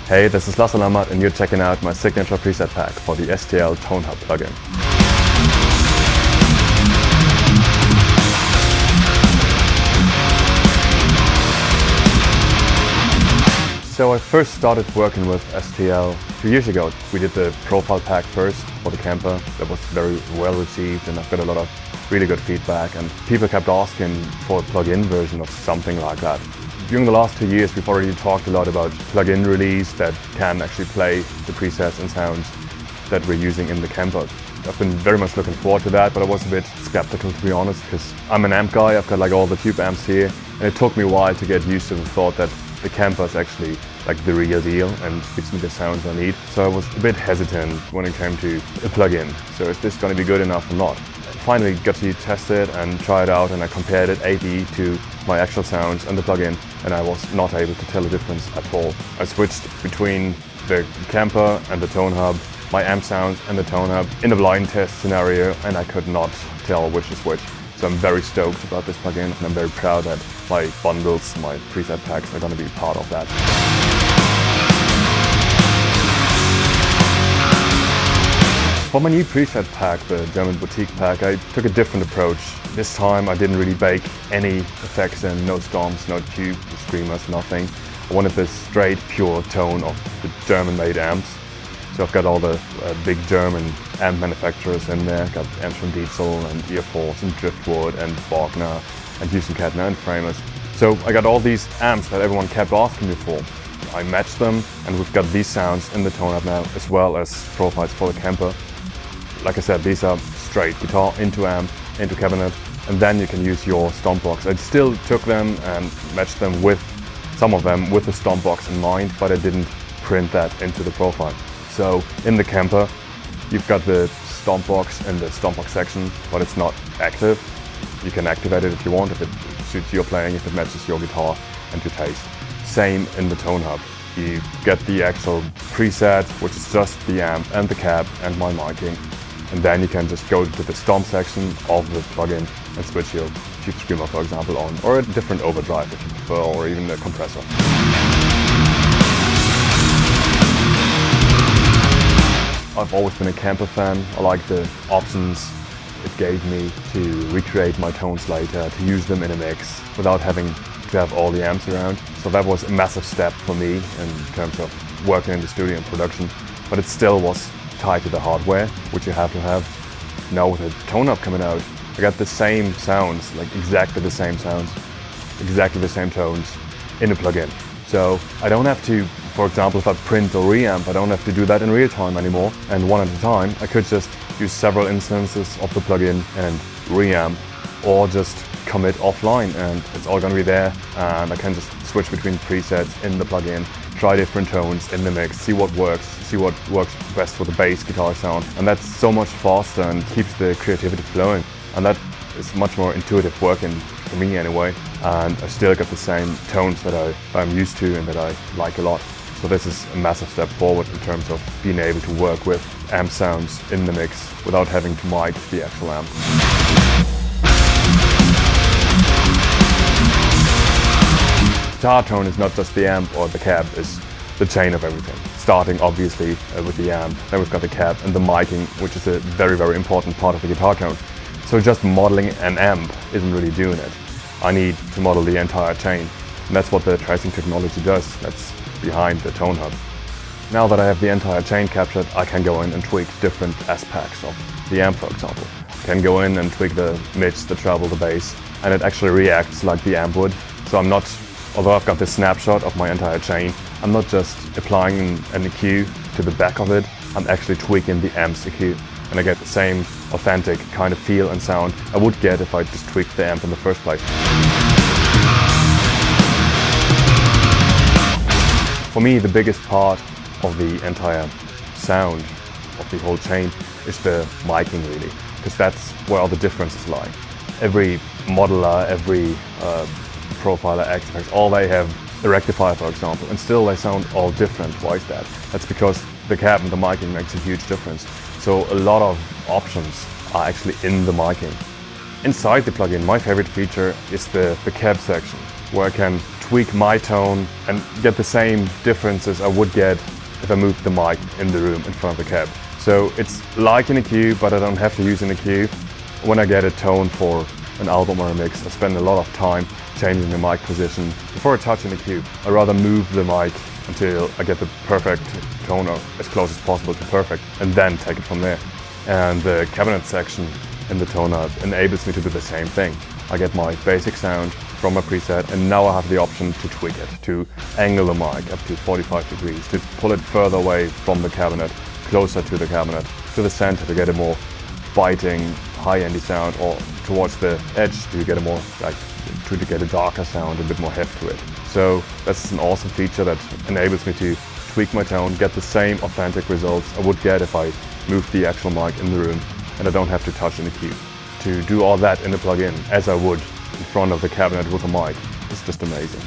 Hey, this is Lasse Lammert and you're checking out my signature preset pack for the STL Tone Hub plugin. So I first started working with STL 2 years ago. We did the profile pack first for the camper. That was very well received and I've got a lot of really good feedback, and people kept asking for a plugin version of something like that. During the last 2 years we've already talked a lot about plugin release that can actually play the presets and sounds that we're using in the camper. I've been very much looking forward to that, but I was a bit skeptical, to be honest, because I'm an amp guy. I've got like all the tube amps here, and it took me a while to get used to the thought that the camper is actually like the real deal and gives me the sounds I need. So I was a bit hesitant when it came to a plugin. So is this going to be good enough or not? Finally got to test it and try it out, and I compared it A/B to my actual sounds and the plugin, and I was not able to tell the difference at all. I switched between the camper and the Tone Hub, my amp sounds and the Tone Hub in a blind test scenario, and I could not tell which is which. So I'm very stoked about this plugin, and I'm very proud that my bundles, my preset packs are going to be part of that. For my new preset pack, the German Boutique pack, I took a different approach. This time I didn't really bake any effects in, no stomps, no tube screamers, nothing. I wanted this straight, pure tone of the German-made amps. So I've got all the big German amp manufacturers in there. I've got amps from Dietzel and Earforce and Driftwood and Bogner and Houston Kettner and Framers. So I got all these amps that everyone kept asking me for. I matched them, and we've got these sounds in the Tone Hub now, as well as profiles for the camper. Like I said, these are straight guitar into amp, into cabinet, and then you can use your stomp box. I still took them and matched them with, some of them, with the stomp box in mind, but I didn't print that into the profile. So in the camper, you've got the stomp box in the stomp box section, but it's not active. You can activate it if you want, if it suits your playing, if it matches your guitar and your taste. Same in the Tone Hub. You get the actual preset, which is just the amp and the cab and my miking. And then you can just go to the stomp section of the plugin and switch your tube screamer, for example, on, or a different overdrive if you prefer, or even a compressor. I've always been a camper fan. I like the options it gave me to recreate my tones later, to use them in a mix without having to have all the amps around. So that was a massive step for me in terms of working in the studio and production, but it still was tied to the hardware, which you have to have. Now with the Tone Hub coming out, I got the same sounds, like exactly the same sounds, exactly the same tones in a plugin. So I don't have to, for example, if I print or reamp, I don't have to do that in real time anymore. And one at a time, I could just use several instances of the plugin and reamp, or just commit offline, and it's all gonna be there. And I can just switch between presets in the plugin, try different tones in the mix, see what works best for the bass guitar sound. And that's so much faster and keeps the creativity flowing. And that is much more intuitive working for me anyway. And I still get the same tones that I'm used to and that I like a lot. So this is a massive step forward in terms of being able to work with amp sounds in the mix without having to mic the actual amp. Guitar tone is not just the amp or the cab, it's the chain of everything. Starting obviously with the amp, then we've got the cab and the miking, which is a very, very important part of the guitar tone. So just modeling an amp isn't really doing it. I need to model the entire chain, and that's what the tracing technology does. That's behind the Tone Hub. Now that I have the entire chain captured, I can go in and tweak different aspects of the amp, for example. I can go in and tweak the mids, the treble, the bass, and it actually reacts like the amp would. So I'm not, although I've got this snapshot of my entire chain, I'm not just applying an EQ to the back of it, I'm actually tweaking the amp's EQ. And I get the same authentic kind of feel and sound I would get if I just tweaked the amp in the first place. For me, the biggest part of the entire sound of the whole chain is the miking, really, because that's where all the differences lie. Every modeler, every profiler, Axe-Fx, all they have a rectifier, for example, and still they sound all different. Why is that? That's because the cab and the miking makes a huge difference. So a lot of options are actually in the miking. Inside the plugin, my favorite feature is the cab section, where I can tweak my tone and get the same differences I would get if I moved the mic in the room in front of the cab. So it's like an EQ, but I don't have to use an EQ. When I get a tone for an album or a mix, I spend a lot of time changing the mic position before I touch an EQ. I rather move the mic until I get the perfect tone, or as close as possible to perfect, and then take it from there. And the cabinet section in the tone hub enables me to do the same thing. I get my basic sound from a preset, and now I have the option to tweak it, to angle the mic up to 45 degrees, to pull it further away from the cabinet, closer to the cabinet, to the center to get a more biting, high-endy sound, or towards the edge to get a more, to get a darker sound, a bit more heft to it. So that's an awesome feature that enables me to tweak my tone, get the same authentic results I would get if I moved the actual mic in the room, and I don't have to touch an EQ. To do all that in the plugin, as I would in front of the cabinet with a mic, is just amazing.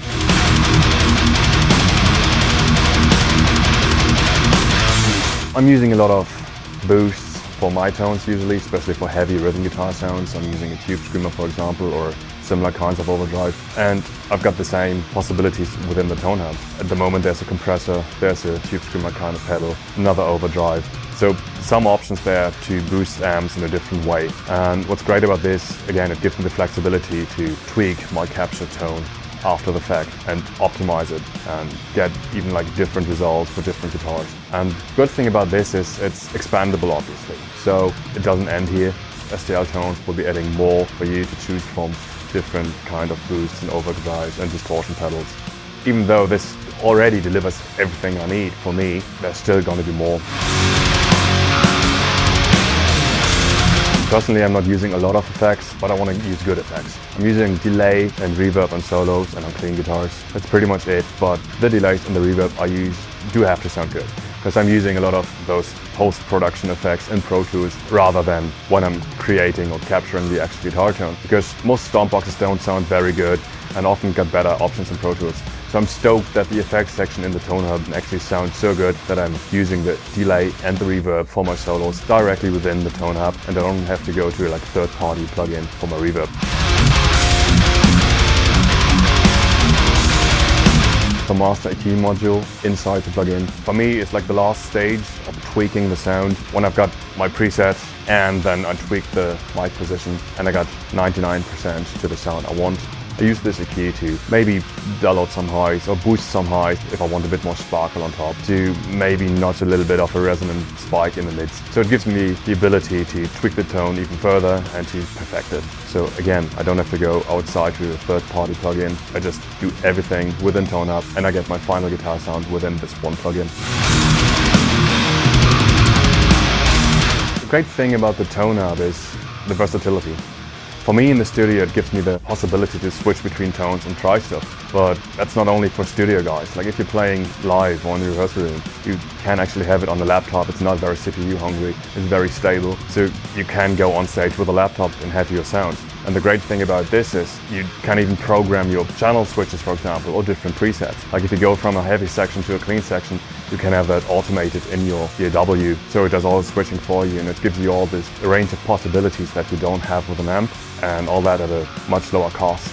I'm using a lot of boosts for my tones usually, especially for heavy rhythm guitar sounds. I'm using a Tube Screamer, for example, or similar kinds of overdrive. And I've got the same possibilities within the tone hub. At the moment there's a compressor, there's a Tube Screamer kind of pedal, another overdrive. So some options there to boost amps in a different way. And what's great about this, again, it gives me the flexibility to tweak my capture tone after the fact and optimize it and get even different results for different guitars. And the good thing about this is it's expandable, obviously. So it doesn't end here. STL Tones will be adding more for you to choose from, different kind of boosts and overdrives and distortion pedals. Even though this already delivers everything I need for me, there's still going to be more. Personally, I'm not using a lot of effects, but I want to use good effects. I'm using delay and reverb on solos and on clean guitars. That's pretty much it, but the delays and the reverb I use do have to sound good, because I'm using a lot of those post-production effects in Pro Tools rather than when I'm creating or capturing the actual guitar tone, because most Stompboxes don't sound very good and often got better options in Pro Tools. So I'm stoked that the effects section in the tone hub actually sounds so good that I'm using the delay and the reverb for my solos directly within the tone hub, and I don't have to go to a third-party plugin for my reverb. The Master EQ module inside the plugin, for me, it's like the last stage of tweaking the sound. When I've got my presets and then I tweak the mic position and I got 99% to the sound I want, I use this EQ to maybe dull out some highs or boost some highs if I want a bit more sparkle on top, to maybe notch a little bit of a resonant spike in the mids. So it gives me the ability to tweak the tone even further and to perfect it. So again, I don't have to go outside to a third-party plugin. I just do everything within Tone Hub and I get my final guitar sound within this one plugin. The great thing about the Tone Hub is the versatility. For me in the studio, it gives me the possibility to switch between tones and try stuff. But that's not only for studio guys. Like if you're playing live or in the rehearsal room, you can actually have it on the laptop. It's not very CPU hungry, it's very stable. So you can go on stage with a laptop and have your sound. And the great thing about this is you can even program your channel switches, for example, or different presets. Like if you go from a heavy section to a clean section, you can have that automated in your DAW. So it does all the switching for you and it gives you all this range of possibilities that you don't have with an amp, and all that at a much lower cost.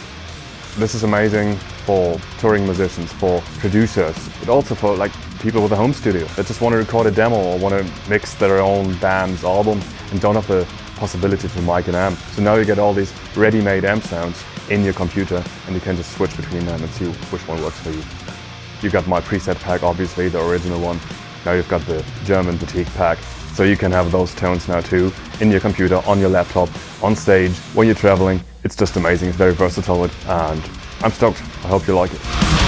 This is amazing for touring musicians, for producers, but also for people with a home studio that just want to record a demo or want to mix their own band's album and don't have the possibility to mic an amp. So now you get all these ready-made amp sounds in your computer and you can just switch between them and see which one works for you. You got my preset pack, obviously, the original one. Now you've got the German Boutique pack. So you can have those tones now too, in your computer, on your laptop, on stage, when you're traveling. It's just amazing, it's very versatile and I'm stoked. I hope you like it.